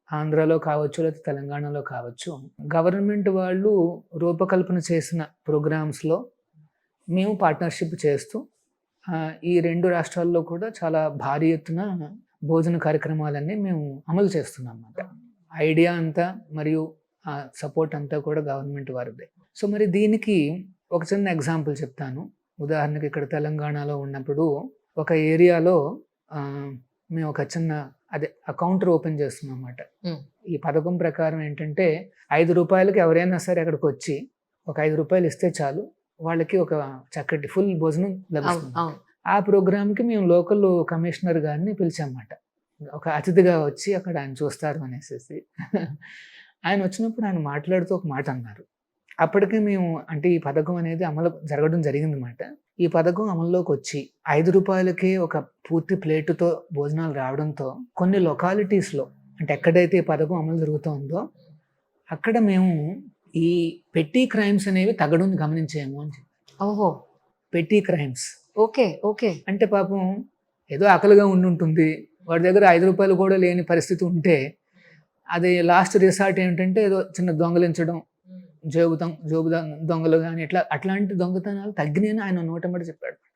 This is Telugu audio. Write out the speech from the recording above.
ఆంధ్రాలో కావచ్చు, లేకపోతే తెలంగాణలో కావచ్చు. గవర్నమెంట్ వాళ్ళు రూపకల్పన చేసిన ప్రోగ్రామ్స్‌లో మేము పార్ట్నర్‌షిప్ చేస్తూ ఈ 2 రాష్ట్రాల్లో కూడా చాలా భారీ ఎత్తున భోజన కార్యక్రమాలన్నీ మేము అమలు చేస్తున్నామన్నమాట. ఐడియా అంతా మరియు సపోర్ట్ అంతా కూడా గవర్నమెంట్ వారిదే. సో, మరి దీనికి ఒక చిన్న ఎగ్జాంపుల్ చెప్తాను. ఉదాహరణకి ఇక్కడ తెలంగాణలో ఉన్నప్పుడు ఒక ఏరియాలో మేము ఒక చిన్న కౌంటర్ ఓపెన్ చేస్తున్నామన్నమాట. ఈ పథకం ప్రకారం ఏంటంటే రూ. 5కి ఎవరైనా సరే అక్కడికొచ్చి ఒక రూ. 5 ఇస్తే చాలు వాళ్ళకి ఒక చక్కటి ఫుల్ భోజనం లభిస్తుంది. ఆ ప్రోగ్రామ్‌కి మేము లోకల్ కమిషనర్ గారిని పిలిచామన్నమాట. ఒక అతిథిగా వచ్చి అక్కడ ఆయన చూస్తారు అనేసేసి. ఆయన వచ్చినప్పుడు ఆయన మాట్లాడుతూ ఒక మాట అన్నారు. అప్పటికే మేము అంటే ఈ పథకం అనేది అమలు జరగడం జరిగిందన్నమాట. ఈ పథకం అమల్లోకొచ్చి రూ. 5కే ఒక పూర్తి ప్లేటుతో భోజనాలు రావడంతో కొన్ని లొకాలిటీస్‌లో అంటే ఎక్కడైతే ఈ పథకం అమలు జరుగుతోందో అక్కడ మేము ఈ పెట్టి క్రైమ్స్ అనేవి తగ్గడం గమనించాము అని చెప్పారు. ఓహో! పెట్టి క్రైమ్స్. ఓకే. ఓకే. అంటే పాపం ఏదో ఆకలిగా ఉండుంటుంది. వాడి దగ్గర రూ. 5 కూడా లేని పరిస్థితి ఉంటే అది లాస్ట్ రిసార్ట్ ఏంటంటే ఏదో చిన్న దొంగలించడం, జోబు దొంగలు గాని అట్లాంటి దొంగతనాలు తగ్గినాయని ఆయన నోటెంబట చెప్పాడు.